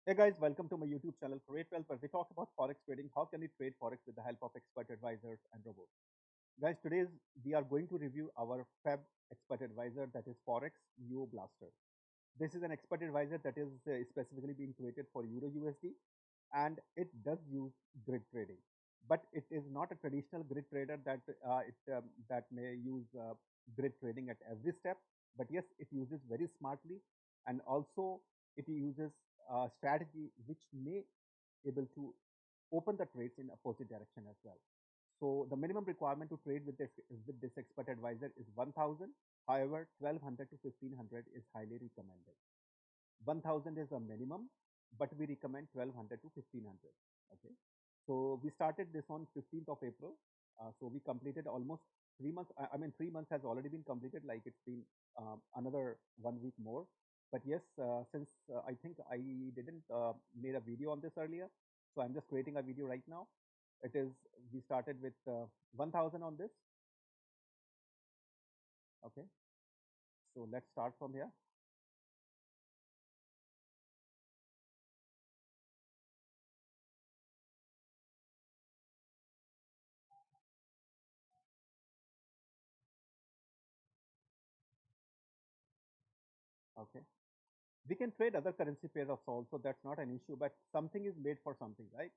Hey guys, welcome to my YouTube channel Create where we talk about Forex trading. How can we trade Forex with the help of expert advisors and robots? Guys, today we are going to review our FEB expert advisor, that is Forex Neo Blaster. This is an expert advisor that is specifically being created for Euro USD, and it does use grid trading. But it is not a traditional grid trader that may use grid trading at every step. But yes, it uses very smartly, and also it uses a strategy which may able to open the trades in opposite direction as well. So the minimum requirement to trade with this expert advisor is 1000. However, 1200 to 1500 is highly recommended. 1000 is the minimum, but we recommend 1200 to 1500. Okay. So we started this on 15th of April. So we completed almost 3 months. I mean, 3 months has already been completed. Like it's been another 1 week more. But yes, since I think I didn't made a video on this earlier, so I'm just creating a video right now. It is we started with 1000 on this. Okay. So let's start from here. Okay. We can trade other currency pairs also. That's not an issue, but something is made for something, right?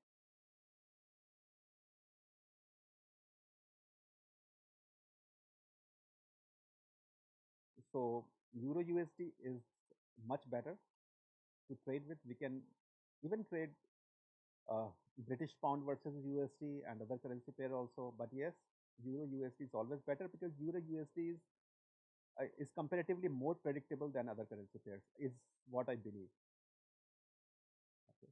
So Euro USD is much better to trade with. We can even trade uh, British pound versus USD and other currency pair also. But yes, Euro USD is always better because Euro USD is comparatively more predictable than other currency pairs. Is what I believe. Okay.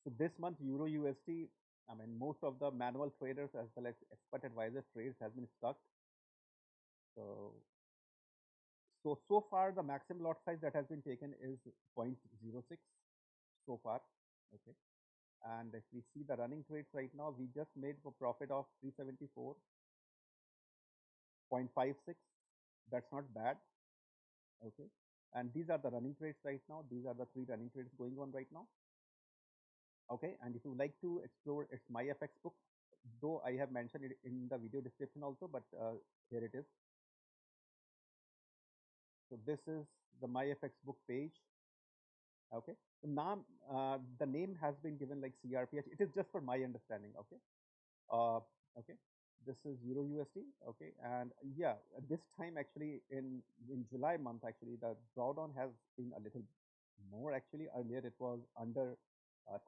So this month Euro USD, I mean most of the manual traders as well as expert advisor trades has been stuck. So so far the maximum lot size that has been taken is 0.06 so far. Okay. And if we see the running trades right now, we just made a profit of 374.56. That's not bad. Okay. And these are the running trades right now. These are the three running trades going on right now. Okay. And if you like to explore, it's my FX book, though I have mentioned it in the video description also, but here it is. So this is the my FX book page. Okay. The name has been given like CRPH. It is just for my understanding. Okay. Uh, okay. This is Euro USD. Okay. And yeah, this time actually in July month, actually the drawdown has been a little more. Actually, earlier it was under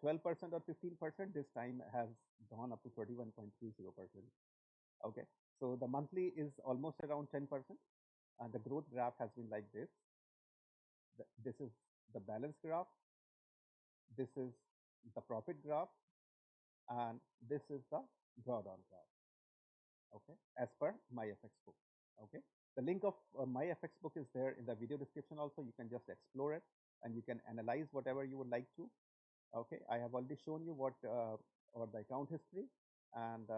12% or 15%. This time has gone up to 31.30%. Okay. So the monthly is almost around 10%. And the growth graph has been like this. This is the balance graph. This is the profit graph, and this is the drawdown graph. Okay, as per my FX book. Okay, the link of my FX book is there in the video description also. You can just explore it and you can analyze whatever you would like to. Okay, I have already shown you what or the account history and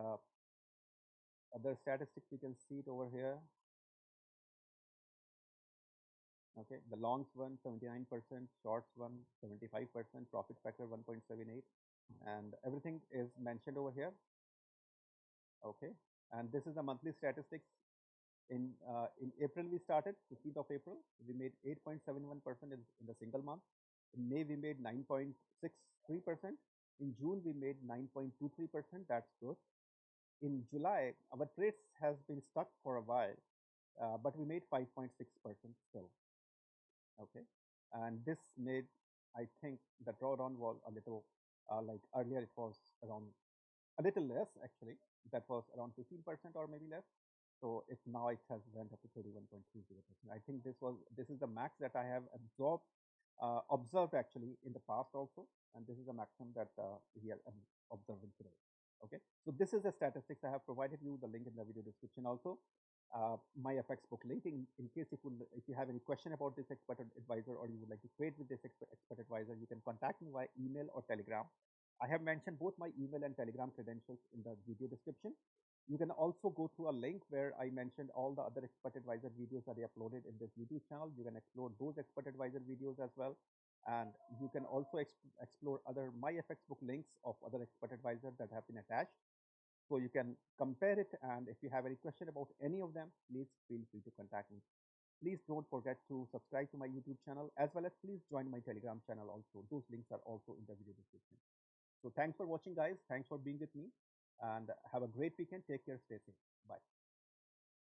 other statistics. You can see it over here. Okay, the longs one 79%, shorts one 75%, profit factor 1.78, and everything is mentioned over here. Okay, and this is the monthly statistics. In April we started 15th of April. We made 8.71% in the single month. In May we made 9.63%. In June we made 9.23%. That's good. In July our trades has been stuck for a while, but we made 5.6% still. Okay, and this made, I think the drawdown was a little like earlier it was around a little less actually. That was around 15% or maybe less. So it now it has went up to 31.30%. I think this is the max that I have observed actually in the past also, and this is the maximum that we are observing today. Okay, so this is the statistics. I have provided you the link in the video description also. My FX book link in case if you have any question about this expert advisor or you would like to trade with this expert advisor, you can contact me via email or telegram. I have mentioned both my email and telegram credentials in the video description. You can also go through a link where I mentioned all the other expert advisor videos that I uploaded in this YouTube channel. You can explore those expert advisor videos as well. And you can also explore other MyFX book links of other expert advisors that have been attached. So you can compare it. And if you have any question about any of them, please feel free to contact me. Please don't forget to subscribe to my YouTube channel, as well as please join my Telegram channel also. Those links are also in the video description. So thanks for watching, guys. Thanks for being with me, and have a great weekend. Take care. Stay safe. Bye.